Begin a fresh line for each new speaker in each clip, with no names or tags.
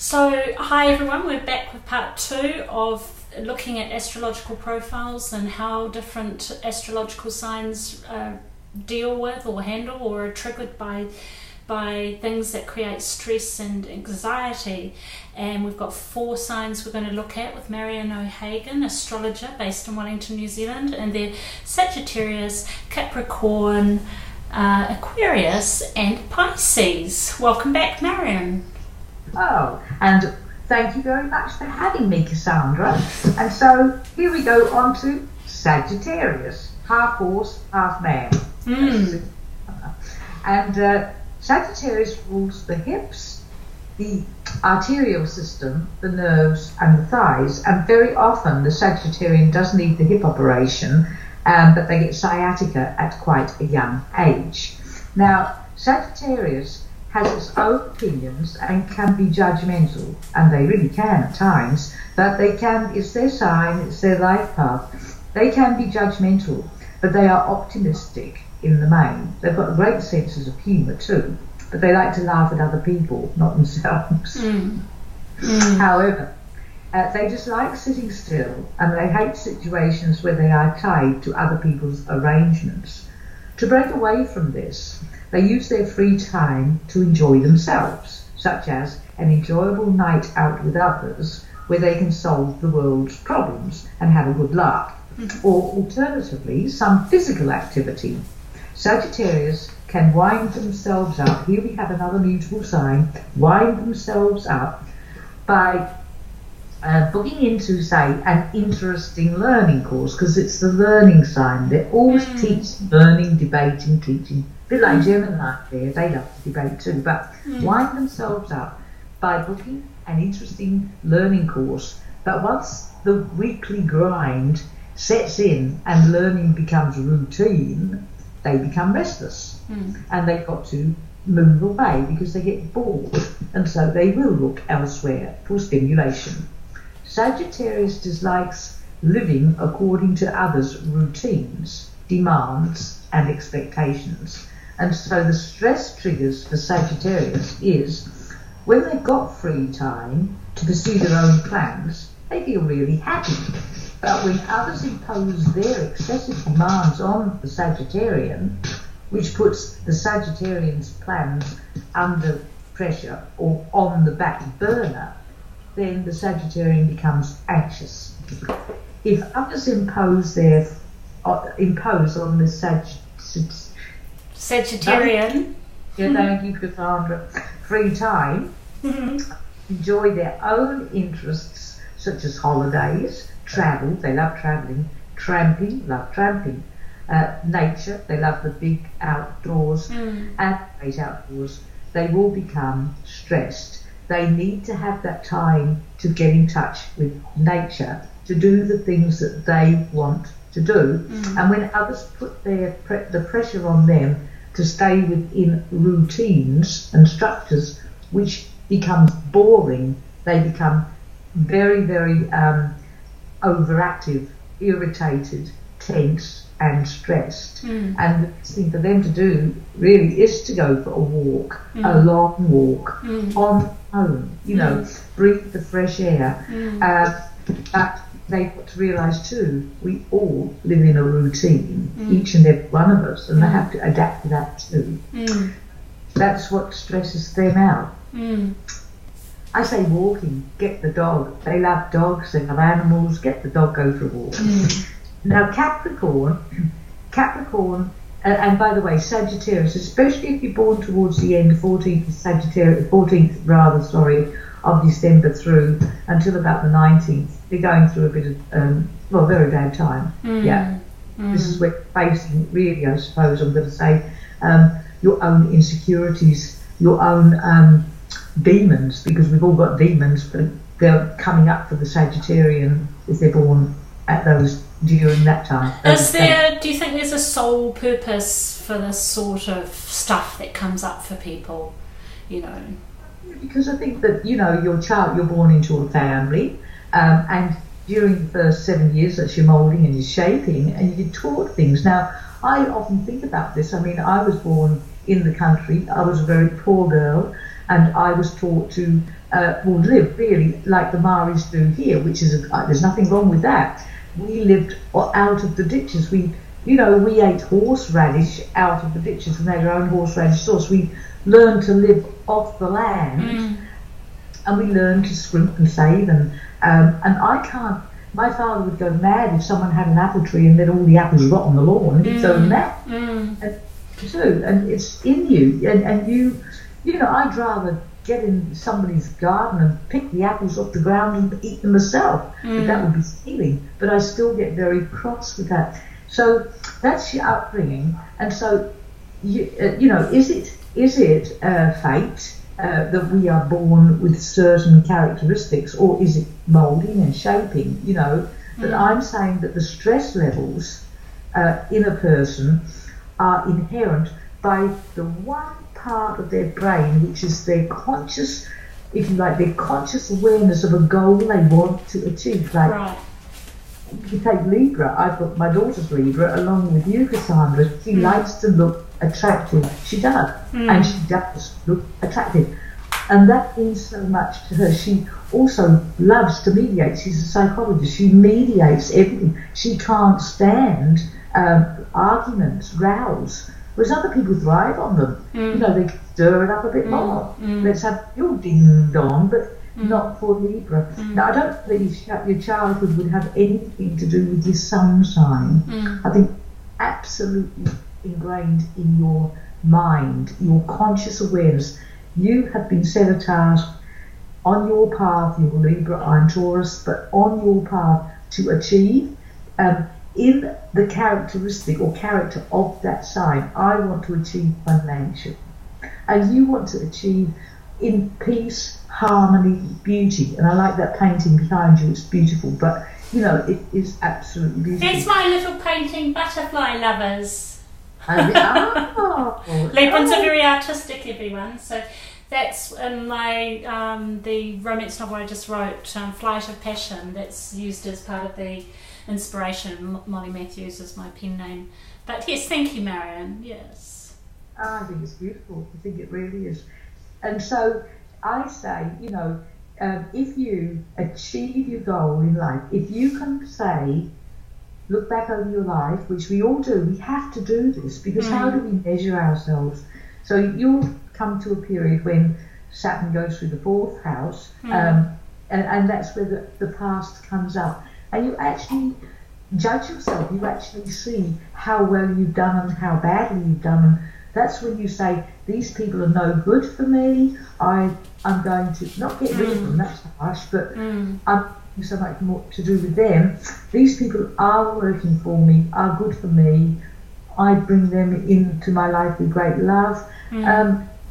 So, hi everyone, we're back with part 2 of looking at astrological profiles and how different astrological signs deal with or handle or are triggered by things that create stress and anxiety. And we've got 4 signs we're going to look at with Marianne O'Hagan, astrologer based in Wellington, New Zealand, and they're Sagittarius, Capricorn, Aquarius and Pisces. Welcome back, Marianne.
Oh, and thank you very much for having me, Cassandra. And so here we go on to Sagittarius, half horse, half man. And Sagittarius rules the hips, the arterial system, the nerves and the thighs. And very often the Sagittarian does need the hip operation, but they get sciatica at quite a young age. Now, Sagittarius has its own opinions and can be judgmental, and they really can at times, but they can, it's their sign, it's their life path. They can be judgmental, but they are optimistic in the main. They've got great senses of humour too, but they like to laugh at other people, not themselves. However, they just like sitting still, and they hate situations where they are tied to other people's arrangements. To break away from this, they use their free time to enjoy themselves, such as an enjoyable night out with others where they can solve the world's problems and have a good laugh. Or alternatively, some physical activity. Sagittarius can wind themselves up, here we have another mutable sign, wind themselves up by booking into, say, an interesting learning course, because it's the learning sign. They're always teaching, learning, debating, teaching. A bit like Gemini there, they love to debate too, but wind themselves up by booking an interesting learning course. But once the weekly grind sets in and learning becomes routine, they become restless and they've got to move away because they get bored, and so they will look elsewhere for stimulation. Sagittarius dislikes living according to others' routines, demands and expectations. And so the stress triggers for Sagittarius is when they've got free time to pursue their own plans, they feel really happy. But when others impose their excessive demands on the Sagittarian, which puts the Sagittarian's plans under pressure or on the back burner, then the Sagittarian becomes anxious. If others impose on the Sagittarian, thank you, Cassandra, free time, enjoy their own interests such as holidays, travel, they love travelling, tramping, love tramping, nature, they love the big outdoors and great outdoors, they will become stressed. They need to have that time to get in touch with nature, to do the things that they want to do. And when others put the pressure on them to stay within routines and structures, which becomes boring, they become very, very overactive, irritated, tense and stressed. And the best thing for them to do really is to go for a walk, a long walk on their own, breathe the fresh air. But they've got to realise too, we all live in a routine, each and every one of us, and they have to adapt to that too. That's what stresses them out. I say walking, get the dog. They love dogs, they love animals, get the dog, go for a walk. Now Capricorn, and by the way, Sagittarius, especially if you're born towards the end, 14th of December through until about the 19th, they're going through a bit of, very bad time. This is where facing, really, I suppose I'm going to say, your own insecurities, your own demons, because we've all got demons, but they're coming up for the Sagittarian if they're born at those during that time.
Do you think there's a soul purpose for this sort of stuff that comes up for people,
Because I think that, you're born into a family, and during the first 7 years that you're moulding and you're shaping, and you're taught things. Now, I often think about this. I mean, I was born in the country. I was a very poor girl. and I was taught to live really like the Maoris do here, which is there's nothing wrong with that. We lived out of the ditches. We ate horseradish out of the ditches and made our own horseradish sauce. We learned to live off the land, and we learned to scrimp and save. And I can't. My father would go mad if someone had an apple tree and let all the apples rot on the lawn. He'd go mad. And it's in you. And you know, I'd rather get in somebody's garden and pick the apples off the ground and eat them myself. But that would be stealing. But I still get very cross with that. So that's your upbringing. And so, is it fate that we are born with certain characteristics, or is it moulding and shaping? But I'm saying that the stress levels in a person are inherent by the one part of their brain, which is their conscious, if you like, their conscious awareness of a goal they want to achieve. Like, if you take Libra, I've got my daughter's Libra, along with you, Cassandra. She likes to look attractive. She does. And she does look attractive. And that means so much to her. She also loves to mediate. She's a psychologist. She mediates everything. She can't stand arguments, rows, whereas other people thrive on them. They can stir it up a bit more. Let's have your ding dong, but not for Libra. Now, I don't believe your childhood would have anything to do with your sun sign. I think absolutely ingrained in your mind, your conscious awareness. You have been set a task on your path. You're Libra, I'm Taurus, but on your path to achieve in the characteristic or character of that sign. I want to achieve financial, and you want to achieve in peace, harmony, beauty. And I like that painting behind you. It's beautiful, but it is absolutely beautiful.
It's my little painting, Butterfly Lovers. Librans are very artistic, everyone. So that's in my the romance novel I just wrote, Flight of Passion. That's used as part of the inspiration. Molly Matthews is my pen name. But yes, thank you, Marianne. Yes.
I think it's beautiful. I think it really is. And so I say, if you achieve your goal in life, if you can say, look back over your life, which we all do, we have to do this, because how do we measure ourselves? So you'll come to a period when Saturn goes through the 4th house, and that's where the past comes up. And you actually judge yourself, you actually see how well you've done and how badly you've done. And that's when you say, these people are no good for me, I'm going to not get rid of them, that's harsh, but I'm so much more to do with them. These people are working for me, are good for me, I bring them into my life with great love.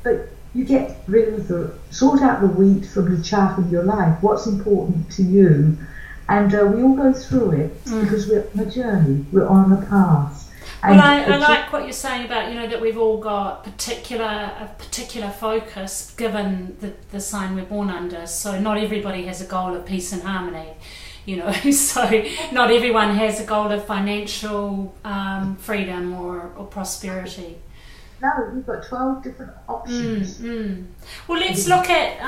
But you get rid of sort out the wheat from the chaff in your life, what's important to you. And we all go through it because we're on a journey, we're on a path.
Well, I like what you're saying about, that we've all got a particular focus given the sign we're born under. So not everybody has a goal of peace and harmony, so not everyone has a goal of financial freedom or prosperity.
No, we've got 12 different options.
Well, let's look at,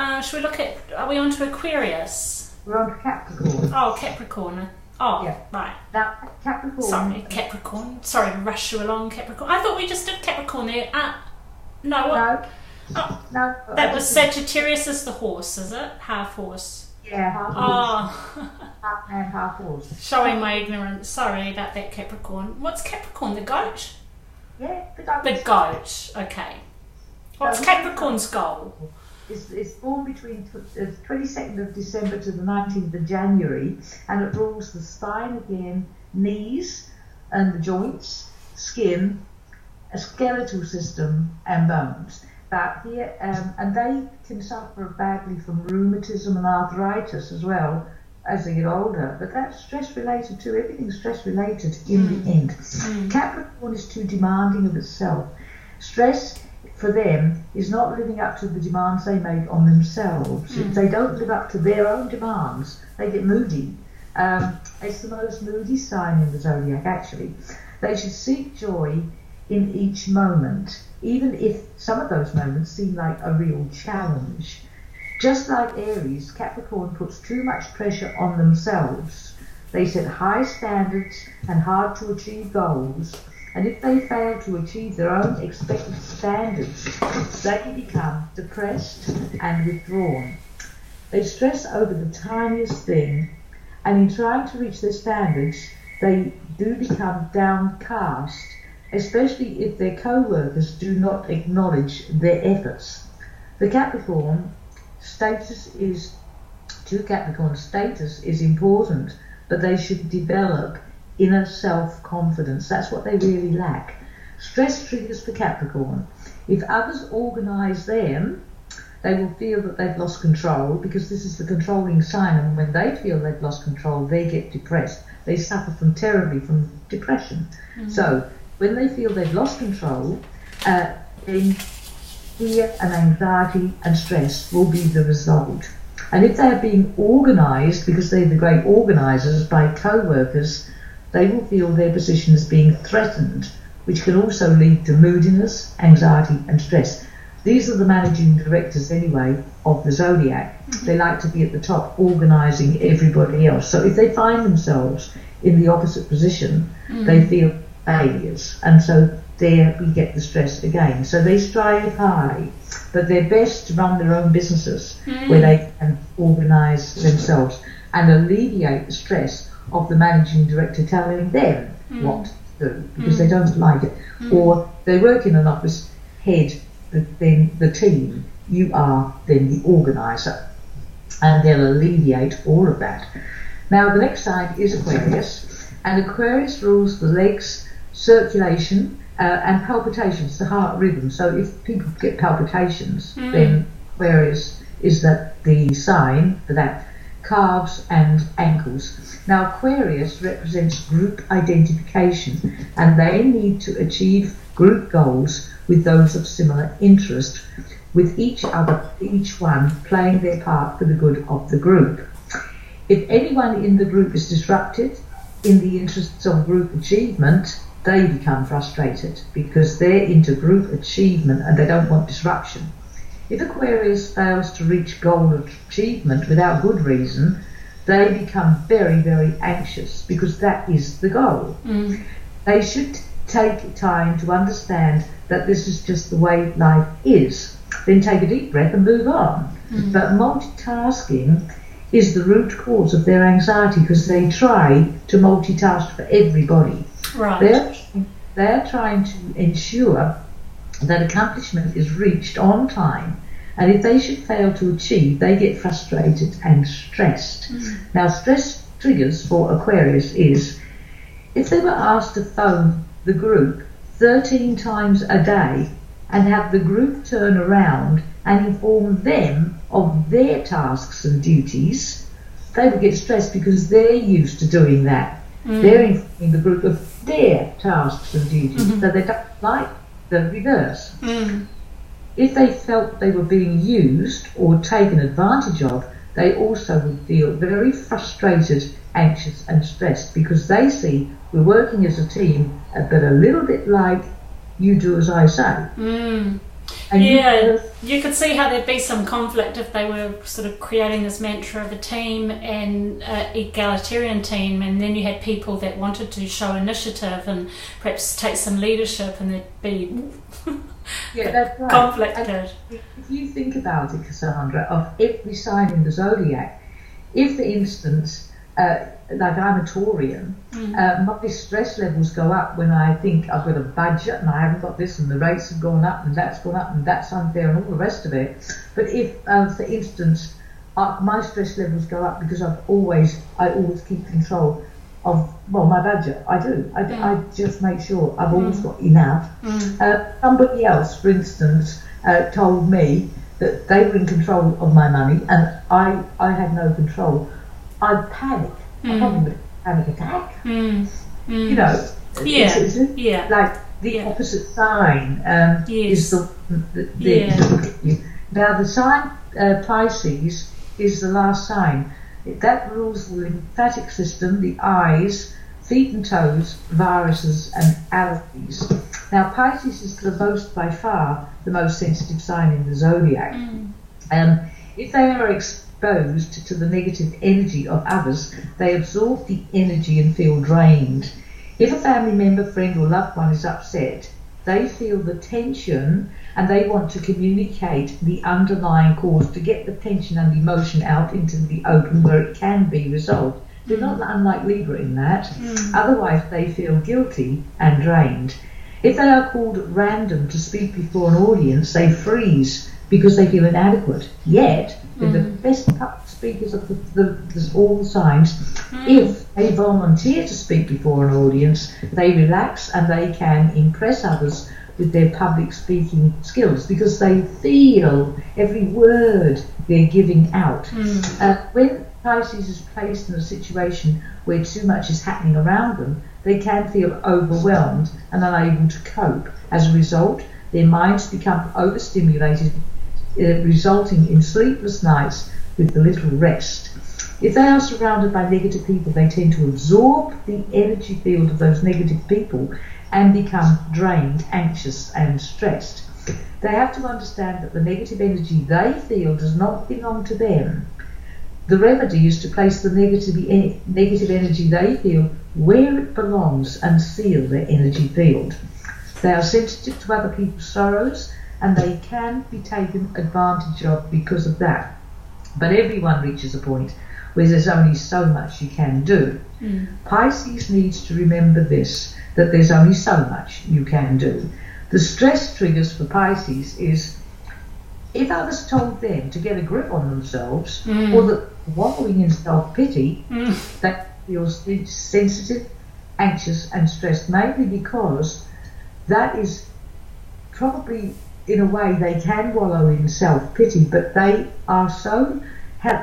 are we on to Aquarius?
We're on to Capricorn.
Oh, Capricorn. Oh, yeah. Right.
Now, Capricorn.
Sorry, Capricorn. Sorry to rush you along, Capricorn. I thought we just did Capricorn there. No, what?
No.
Oh,
no.
That was Sagittarius is the horse, is it? Half horse.
Yeah, half horse.
Oh.
Half man, half horse.
Showing my ignorance. Sorry about that, Capricorn. What's Capricorn? The goat?
Yeah, the goat.
The goat. Okay. What's Capricorn's goal?
It's born between the 22nd of December to the 19th of January, and it rules the spine again, knees and the joints, skin, a skeletal system and bones. But here, and they can suffer badly from rheumatism and arthritis as well as they get older. But that's stress related too. Everything's stress related in the end. Capricorn is too demanding of itself. Stress for them is not living up to the demands they make on themselves. If they don't live up to their own demands, they get moody. It's the most moody sign in the zodiac, actually. They should seek joy in each moment, even if some of those moments seem like a real challenge. Just like Aries, Capricorn puts too much pressure on themselves. They set high standards and hard to achieve goals, and if they fail to achieve their own expected standards, they become depressed and withdrawn. They stress over the tiniest thing, and in trying to reach their standards, they do become downcast, especially if their co-workers do not acknowledge their efforts. To Capricorn, status is important, but they should develop inner self-confidence. That's what they really lack. Stress triggers for Capricorn. If others organise them, they will feel that they've lost control, because this is the controlling sign, and when they feel they've lost control, they get depressed. They suffer terribly from depression. So when they feel they've lost control, then fear and anxiety and stress will be the result. And if they're being organised, because they're the great organisers, by co-workers, they will feel their position is being threatened, which can also lead to moodiness, anxiety and stress. These are the managing directors anyway of the zodiac. They like to be at the top, organising everybody else. So if they find themselves in the opposite position, they feel failures. And so there we get the stress again. So they strive high, but they're best to run their own businesses where they can organise themselves and alleviate the stress of the managing director telling them what to do, because they don't like it. Or they work in an office, head then the team, you are then the organiser, and they'll alleviate all of that. Now the next sign is Aquarius, and Aquarius rules the legs, circulation and palpitations, the heart rhythm. So if people get palpitations, then Aquarius is the sign for that. Calves and ankles. Now Aquarius represents group identification, and they need to achieve group goals with those of similar interest, with each one playing their part for the good of the group. If anyone in the group is disrupted in the interests of group achievement, they become frustrated because they're into group achievement and they don't want disruption. If Aquarius fails to reach goal achievement without good reason, they become very, very anxious, because that is the goal. They should take time to understand that this is just the way life is. Then take a deep breath and move on. But multitasking is the root cause of their anxiety, because they try to multitask for everybody.
Right.
They're trying to ensure that accomplishment is reached on time, and if they should fail to achieve, they get frustrated and stressed. Now stress triggers for Aquarius is if they were asked to phone the group 13 times a day and have the group turn around and inform them of their tasks and duties, they would get stressed because they're used to doing that. They're informing the group of their tasks and duties, so they don't like the reverse. If they felt they were being used or taken advantage of, they also would feel very frustrated, anxious and stressed, because they see we're working as a team, but a little bit like you do as I say. And
you could see how there'd be some conflict if they were sort of creating this mantra of a team and egalitarian team, and then you had people that wanted to show initiative and perhaps take some leadership, and there'd be
that's right.
conflicted.
And if you think about it, Cassandra, of every sign in the zodiac, if for instance, like I'm a Taurian, my stress levels go up when I think I've got a budget and I haven't got this, and the rates have gone up and that's gone up and that's unfair and all the rest of it. But if, for instance, my stress levels go up because I always keep control of my budget. I just make sure I've always got enough. Somebody else, for instance, told me that they were in control of my money and I had no control. I'd panic. I probably would panic attack. You know, it's like the opposite sign is the now the sign Pisces is the last sign. That rules the lymphatic system, the eyes, feet and toes, viruses and allergies. Now, Pisces is by far the most sensitive sign in the zodiac. If they are exposed to the negative energy of others, they absorb the energy and feel drained. If a family member, friend or loved one is upset, they feel the tension and they want to communicate the underlying cause to get the tension and emotion out into the open where it can be resolved. They're not unlike Libra in that. Otherwise, they feel guilty and drained. If they are called at random to speak before an audience, they freeze because they feel inadequate. Yet, they're the best public speakers of all the signs. If they volunteer to speak before an audience, they relax and they can impress others with their public speaking skills because they feel every word they're giving out. When Pisces is placed in a situation where too much is happening around them, they can feel overwhelmed and unable to cope. As a result, their minds become overstimulated, resulting in sleepless nights with little rest. If they are surrounded by negative people, they tend to absorb the energy field of those negative people and become drained, anxious and stressed. They have to understand that the negative energy they feel does not belong to them. The remedy is to place the negative energy they feel where it belongs and seal their energy field. They are sensitive to other people's sorrows and they can be taken advantage of because of that. But everyone reaches a point where there's only so much you can do. Pisces needs to remember this, that there's only so much you can do. The stress triggers for Pisces is if others told them to get a grip on themselves or that wallowing in self-pity, they feel sensitive, anxious and stressed, mainly because that is probably, in a way, they can wallow in self-pity, but they are so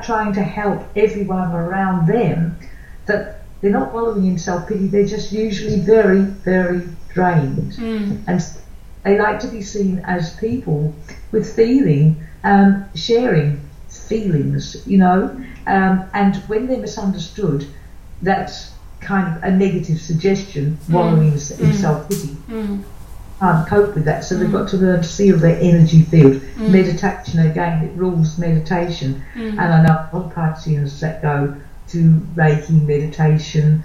trying to help everyone around them that they're not wallowing in self-pity, they're just usually very, very drained. And they like to be seen as people with feeling, sharing feelings, and when they're misunderstood, that's kind of a negative suggestion, wallowing in self-pity. Can't cope with that, so they've got to learn to seal their energy field. Meditation, again, it rules meditation, and I know a lot of Pisceans that go to Reiki, meditation,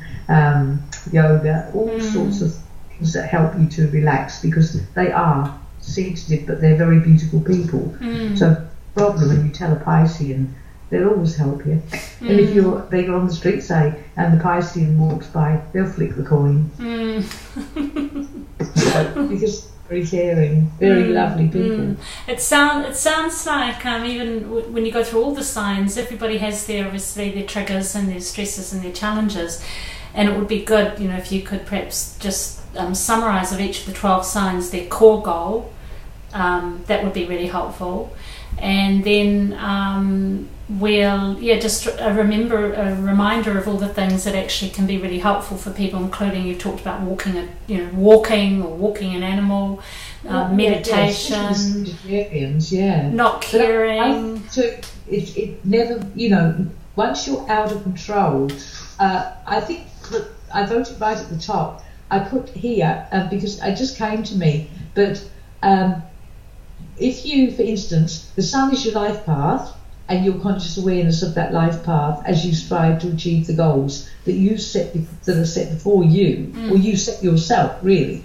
yoga, all sorts of things that help you to relax because they are sensitive, but they're very beautiful people. So, problem when you tell a Piscean, they'll always help you. And if they go on the street, say, and the Piscean walks by, they'll flick the coin. Because very caring, very lovely people.
It sounds like even when you go through all the signs, everybody has obviously their triggers and their stresses and their challenges, and it would be good, if you could perhaps just summarise of each of the 12 signs their core goal. That would be really helpful. And then just a reminder of all the things that actually can be really helpful for people, including you talked about walking an animal, meditation, not caring.
It never, once you're out of control, I think that I voted right at the top. I put here because it just came to me, but if you, for instance, the sun is your life path and your conscious awareness of that life path as you strive to achieve the goals that you that are set before you, or you set yourself, really.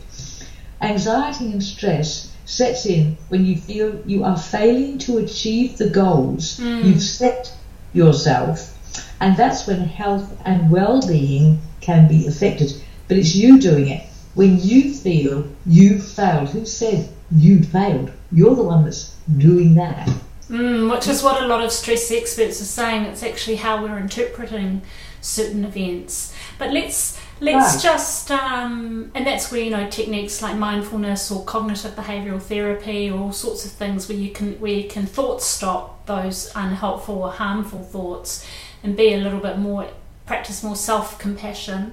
Anxiety and stress sets in when you feel you are failing to achieve the goals you've set yourself, and that's when health and well-being can be affected. But it's you doing it. When you feel you failed, who said you failed? You're the one that's doing that.
Which is what a lot of stress experts are saying. It's actually how we're interpreting certain events. But let's just and that's where techniques like mindfulness or cognitive behavioural therapy or all sorts of things where you can thought stop those unhelpful or harmful thoughts and be a little bit more, practice more self-compassion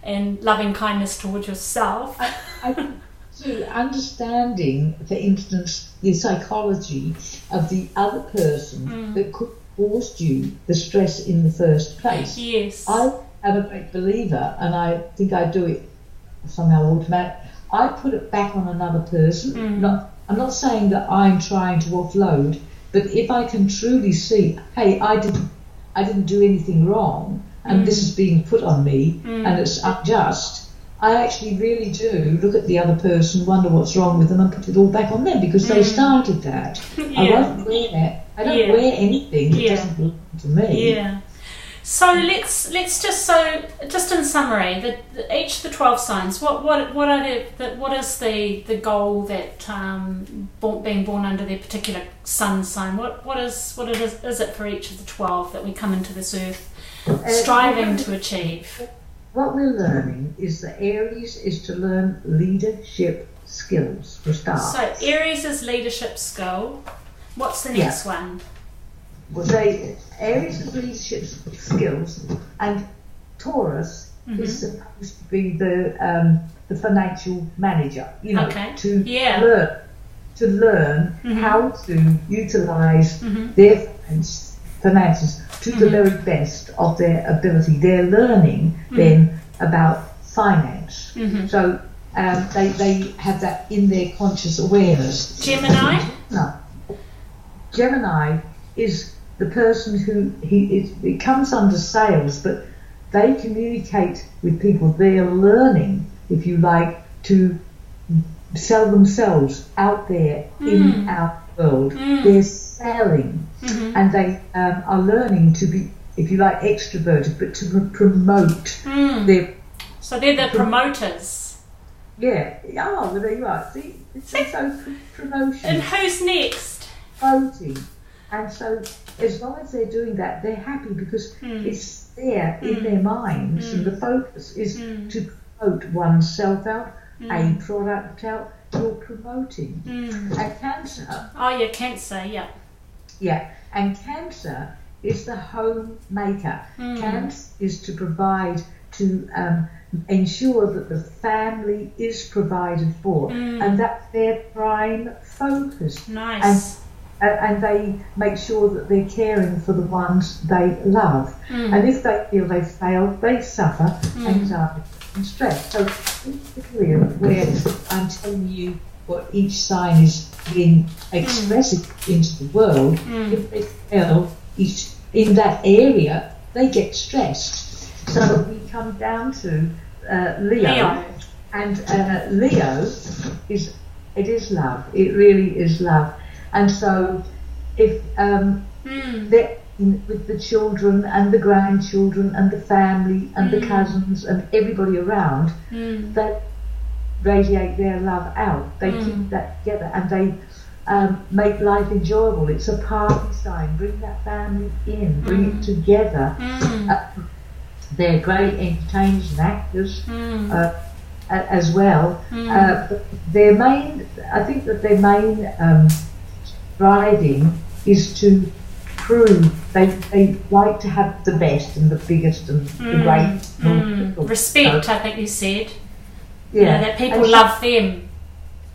and loving kindness towards yourself.
I think to understanding, for instance, the psychology of the other person that could have caused you the stress in the first place.
Yes.
I am a great believer, and I think I do it somehow I put it back on another person. I'm not saying that I'm trying to offload, but if I can truly see, hey, I didn't do anything wrong, and this is being put on me, and it's unjust, I actually really do look at the other person, wonder what's wrong with them, and put it all back on them because they started that. I won't wear that. I don't wear anything that doesn't belong to me.
Yeah. So let's just in summary, each of the 12 signs. What is the goal that being born under their particular sun sign? What is it for each of the 12 that we come into this earth striving to achieve?
What we're learning is that Aries is to learn leadership skills for starters.
So Aries is leadership skill. What's the next one?
Well, Aries is leadership skills, and Taurus is supposed to be the financial manager. You know, to learn how to utilize their finances to the very best of their ability. They're learning then about finance. So they have that in their conscious awareness.
Gemini?
No. Gemini is the person who it comes under sales, but they communicate with people. They are learning, if you like, to sell themselves out there in our world. They're selling, and they are learning to be, if you like, extroverted, but to promote their.
So they're the promoters.
Yeah. Oh, well, there you are. See, it's so promotion.
And who's next?
Promoting. And so, as long as they're doing that, they're happy because it's there in their minds, and the focus is to promote oneself out, a product out. You're promoting. And Cancer.
Oh, yeah, Cancer, yeah.
Yeah, and Cancer is the homemaker. Cancer is to provide, to ensure that the family is provided for, and that's their prime focus.
Nice.
And they make sure that they're caring for the ones they love. And if they feel they've failed, they suffer anxiety and stress. So in the period where I'm telling you what each sign is being expressed into the world, if they fail in that area, they get stressed. So we come down to Leo. And Leo is love. It really is love. And so, if they're with the children and the grandchildren and the family and the cousins and everybody around, they radiate their love out. They keep that together, and they make life enjoyable. It's a party sign. Bring that family in. Bring it together. They're great entertainers and actors as well. But I think that their main striving is to prove they like to have the best and the biggest and the greatest.
Respect, I think you said.
Yeah.
You know, that people love them,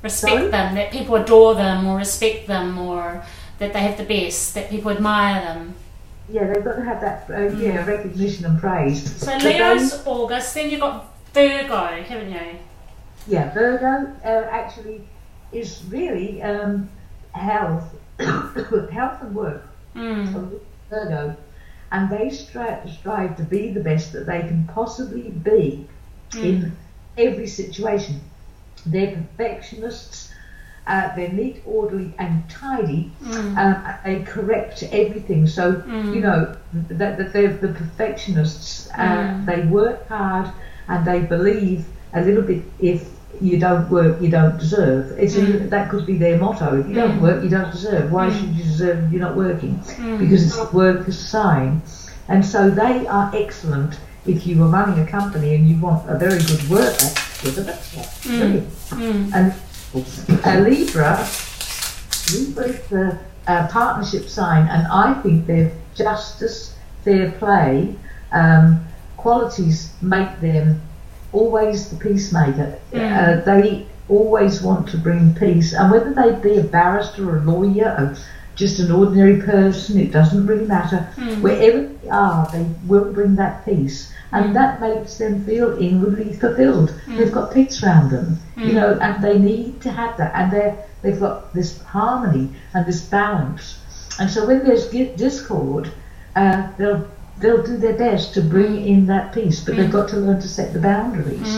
respect them, that people adore them or respect them, or that they have the best, that people admire them.
Yeah, they've got to have that recognition and praise.
So Leo's August, then you've got Virgo, haven't you?
Yeah, Virgo actually is really health and work. Virgo, and they strive to be the best that they can possibly be in every situation. They're perfectionists. They're neat, orderly, and tidy. They correct everything. So you know that they're the perfectionists. They work hard, and they believe a little bit. If you don't work, you don't deserve. That could be their motto. If you don't work, you don't deserve. Why should you deserve if you're not working? Because it's work as sign. And so they are excellent. If you are running a company and you want a very good worker, you're the best one. And Libra is the partnership sign, and I think their justice, fair play qualities make them always the peacemaker. They always want to bring peace, and whether they be a barrister or a lawyer, just an ordinary person, it doesn't really matter. Wherever they are, they will bring that peace, and that makes them feel inwardly fulfilled. They've got peace around them, you know, and they need to have that, and they've got this harmony and this balance. And so when there's discord, they'll do their best to bring in that peace, but they've got to learn to set the boundaries.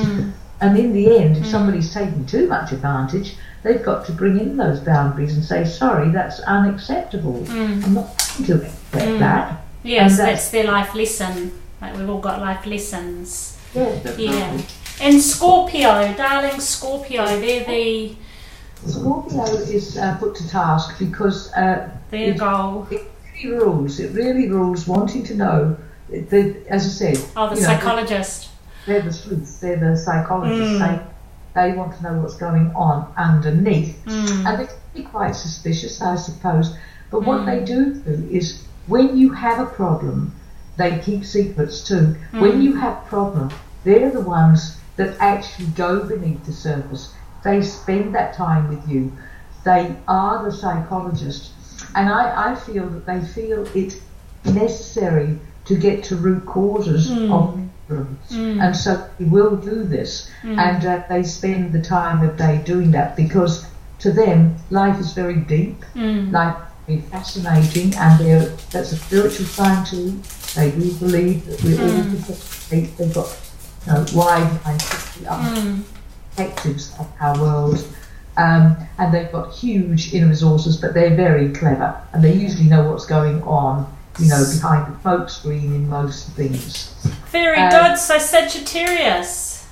And in the end, if somebody's taking too much advantage, they've got to bring in those boundaries and say, sorry, that's unacceptable. I'm not going to accept that.
Yes, and that's their life lesson. Like, we've all got life lessons.
Yes, that's right.
And Scorpio, darling Scorpio, they're the...
Scorpio is put to task because
their goal.
It really rules wanting to know, as I said.
Oh, the psychologist.
They're the sleuths, they're the psychologists. They want to know what's going on underneath. And they can be quite suspicious, I suppose. But what they do is, when you have a problem, they keep secrets too. When you have a problem, they're the ones that actually go beneath the surface. They spend that time with you. They are the psychologist. And I feel that they feel it necessary to get to root causes of problems. And so they will do this. And they spend the time of day doing that, because to them, life is very deep, life is very fascinating, and that's a spiritual side too. They do believe that we're all they've got wide perspectives of our world. And they've got huge inner resources, but they're very clever, and they usually know what's going on, you know, behind the smoke screen in most things.
Very good. So Sagittarius.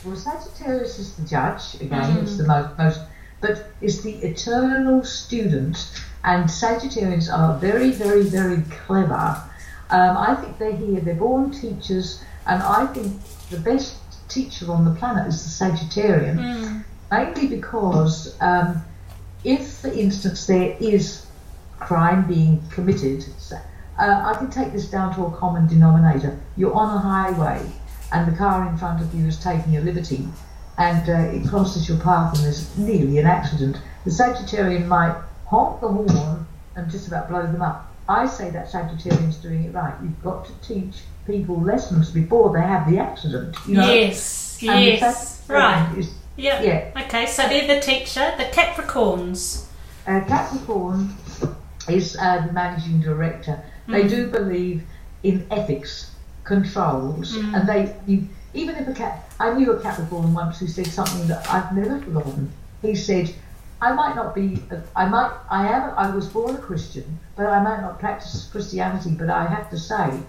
Well, Sagittarius is the judge again. It's the most, but it's the eternal student, and Sagittarians are very, very, very clever. I think they're born teachers, and I think the best teacher on the planet is the Sagittarian. Mainly because if, for instance, there is crime being committed, I can take this down to a common denominator. You're on a highway and the car in front of you is taking a liberty, and it crosses your path and there's nearly an accident. The Sagittarian might honk the horn and just about blow them up. I say that Sagittarian's doing it right. You've got to teach people lessons before they have the accident. You know?
Yes, right. Okay, so they're the teacher. The Capricorns.
Capricorn is the managing director. They do believe in ethics, controls, and even if I knew a Capricorn once who said something that I've never forgotten. He said, I was born a Christian, but I might not practice Christianity, but I have to say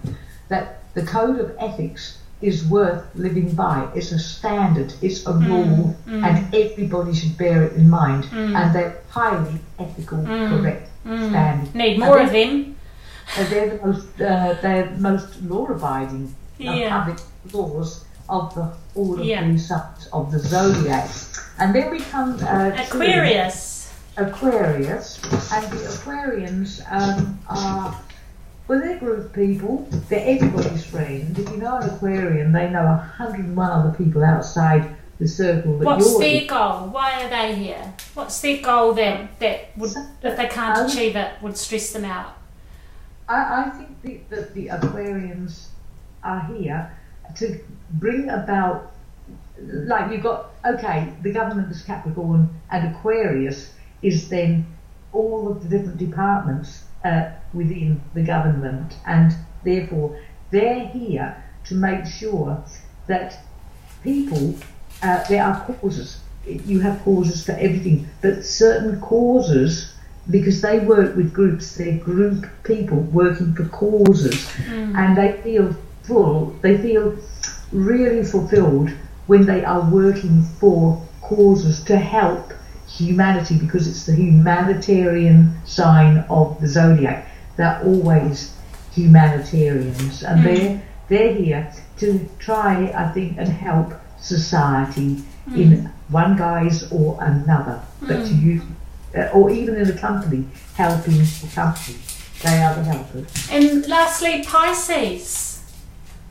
that the code of ethics is worth living by. It's a standard, it's a rule, and everybody should bear it in mind. And they're highly ethical, correct standards.
Need more of them.
They're the most law-abiding public laws of all of the signs of the zodiac. And then we come
Aquarius.
Aquarius, and the Aquarians are. Well, they're group people. They're everybody's friend. If you know an Aquarian, they know 101 other people outside the circle that
What's their goal? Why are they here? What's their goal that would, if they can't achieve it, would stress them out?
I think that the Aquarians are here to bring about, like you've got, the government is Capricorn, and Aquarius is then all of the different departments within the government, and therefore they're here to make sure that people, there are causes. You have causes for everything, but certain causes, because they work with groups, they're group people working for causes, and they feel full, they feel really fulfilled when they are working for causes to help humanity, because it's the humanitarian sign of the zodiac. They're always humanitarians, and they're here to try, I think, and help society in one guise or another. But to use, or even in a company, helping the company, they are the helpers.
And lastly, Pisces.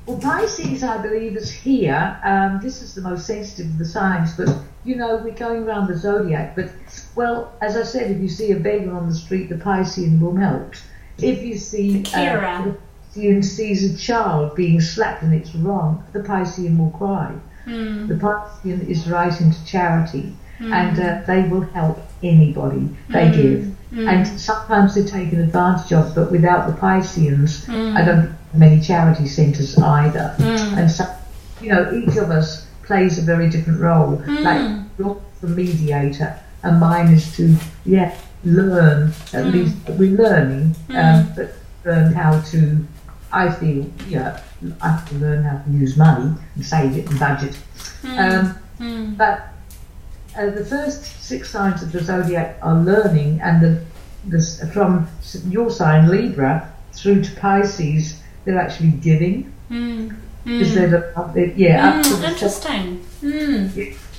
Well, Pisces, I believe, is here. This is the most sensitive of the signs, but, we're going around the zodiac. But, well, as I said, if you see a beggar on the street, the Piscean will melt. If you see the Piscean sees a child being slapped and it's wrong, the Piscean will cry. The Piscean is right into charity, and they will help anybody they give. And sometimes they're taken advantage of, but without the Pisceans, I don't think many charity centres either. And so, each of us plays a very different role. Like, you're the mediator, and mine is to, learn. At least we're learning, but learn how to, I feel, I have to learn how to use money and save it and budget. But the first 6 signs of the zodiac are learning, and from your sign, Libra, through to Pisces, they're actually giving. Interesting.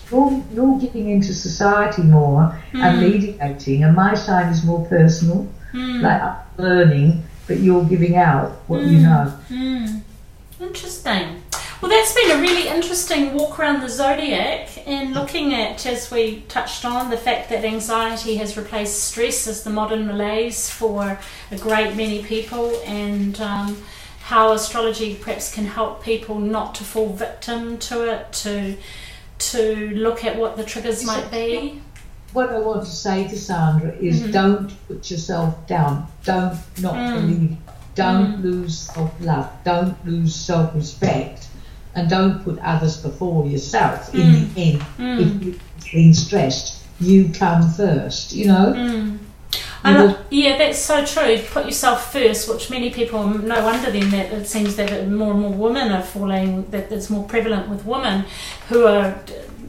You're giving into society more and mediating, and my sign is more personal, like I'm learning, but you're giving out what you know.
Interesting. Well, that's been a really interesting walk around the zodiac, and looking at, as we touched on, the fact that anxiety has replaced stress as the modern malaise for a great many people, and how astrology perhaps can help people not to fall victim to it, to look at what the triggers might be.
What I want to say, Cassandra, is don't put yourself down. Don't not believe. Don't lose self-love. Don't lose self-respect. And don't put others before yourself. In the end, if you're being stressed, you come first,
Yeah, that's so true. Put yourself first, which many people, no wonder then that it seems that more and more women are falling, that it's more prevalent with women who are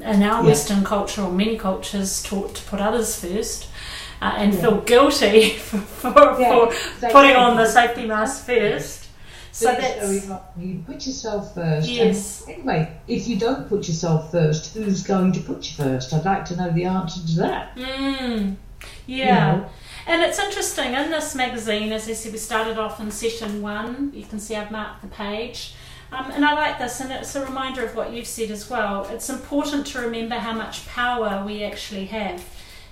in our Western culture, or many cultures, taught to put others first and feel guilty for putting on the safety mask first. So that's...
You put yourself first.
Yes.
And anyway, if you don't put yourself first, who's going to put you first? I'd like to know the answer to that.
And it's interesting, in this magazine, as I said, we started off in session 1. You can see I've marked the page. And I like this, and it's a reminder of what you've said as well. It's important to remember how much power we actually have.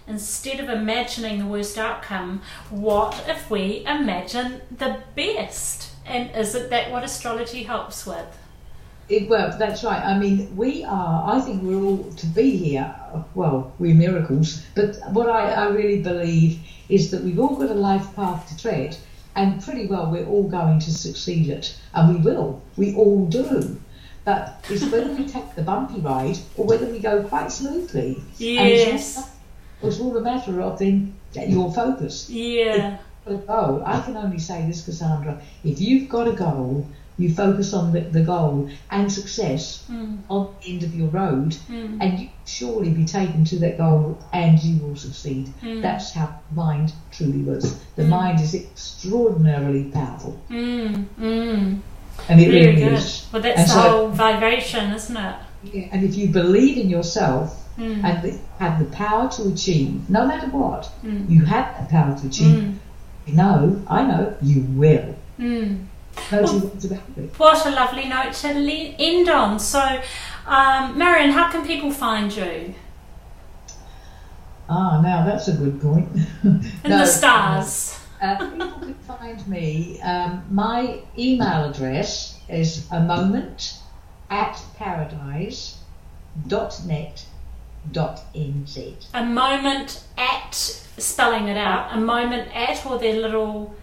Instead of imagining the worst outcome, what if we imagine the best? And isn't that what astrology helps with?
Well, that's right. I mean, I think we're all to be here. Well, we're miracles. But what I really believe is that we've all got a life path to tread, and pretty well we're all going to succeed it. And we will. We all do. But it's whether we take the bumpy ride or whether we go quite smoothly.
Yes.
And it's all a matter of your focus.
Yeah.
Oh, I can only say this, Cassandra. If you've got a goal, you focus on the goal and success on the end of your road, and you surely be taken to that goal and you will succeed. That's how mind truly works. The mind is extraordinarily powerful. And it really is.
Well, that's the whole vibration, isn't it?
Yeah, and if you believe in yourself and have the power to achieve, no matter what, you have the power to achieve. I know, you will.
What a lovely note to end on. So, Marianne, how can people find you?
Now that's a good point.
In the stars.
People can find me. My email address is amoment@paradise.net.nz.
A moment at, spelling it out, a moment at, or their little...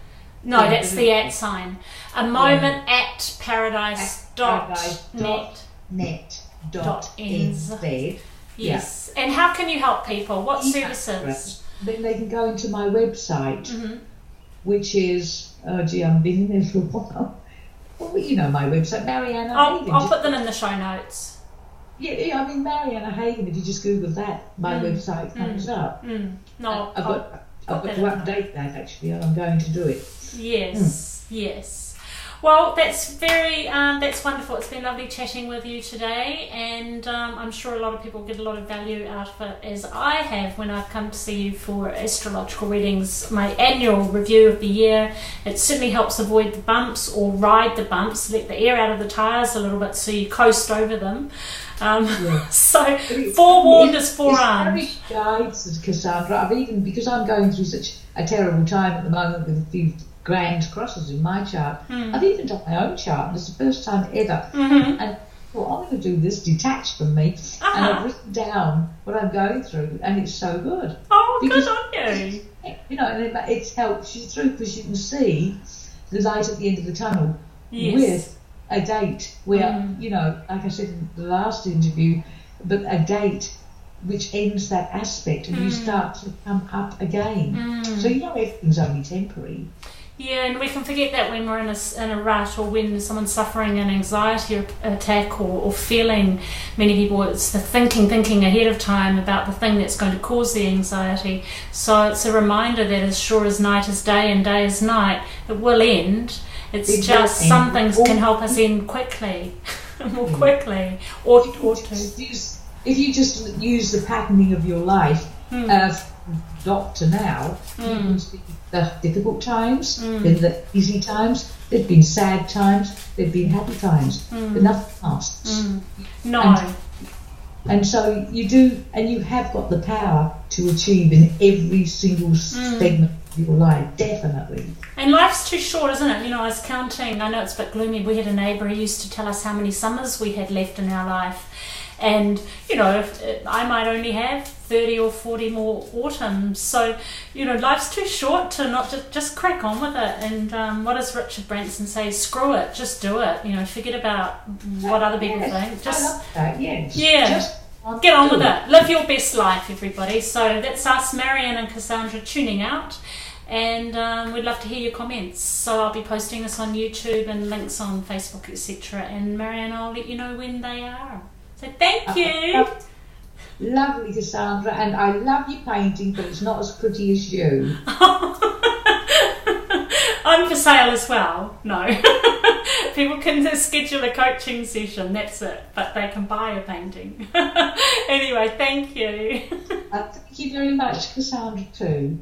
No, that's the at sign. A moment at paradise.net.nz. Yes. And how can you help people? What services?
Then they can go into my website, which is, I've been there for a while. Well, my website, Marianne O'Hagan.
I'll put them in the show notes.
Yeah, I mean, Marianne O'Hagan, if you just Google that, my website comes up.
No,
I've got to update that, actually, and I'm going to do it.
Yes. Well, that's wonderful. It's been lovely chatting with you today, and I'm sure a lot of people get a lot of value out of it, as I have when I've come to see you for astrological readings, my annual review of the year. It certainly helps avoid the bumps or ride the bumps, let the air out of the tyres a little bit so you coast over them. So forewarned is forearmed.
It's very guides, Cassandra. I've even, because I'm going through such a terrible time at the moment with a few grand crosses in my chart, I've even done my own chart, and it's the first time ever. And well, I'm going to do this detached from me, and I've written down what I'm going through, and it's so good.
Oh, because, good on you.
You know, and it's helped you through, because you can see the light at the end of the tunnel with a date where, you know, like I said in the last interview, but a date which ends that aspect, and you start to come up again. So you know everything's only temporary.
Yeah, and we can forget that when we're in a rut, or when someone's suffering an anxiety attack, or feeling, many people, it's the thinking ahead of time about the thing that's going to cause the anxiety. So it's a reminder that as sure as night is day and day is night, it will end. It's just some things can help us end quickly, more quickly, or two. If you just use the patterning of your life as dot to now, you can see the difficult times, then the easy times, there've been sad times, there've been happy times, but nothing lasts. No.
And so you do, and you have got the power to achieve in every single segment of your life, definitely.
And life's too short, isn't it? You know, I was counting, I know it's a bit gloomy, we had a neighbour who used to tell us how many summers we had left in our life. And, you know, I might only have 30 or 40 more autumns. So, you know, life's too short to not just crack on with it. And what does Richard Branson say? Screw it, just do it. You know, forget about what other people think. Just,
I love that, yes.
Yeah.
Just
get on with it. Live your best life, everybody. So that's us, Marianne and Cassandra, tuning out. And we'd love to hear your comments. So I'll be posting this on YouTube and links on Facebook, etc. And Marianne, I'll let you know when they are. So thank you.
Lovely, Cassandra, and I love your painting, but it's not as pretty as you.
I'm for sale as well. No. People can schedule a coaching session, that's it. But they can buy a painting. Anyway, thank you.
Thank you very much, Cassandra, too.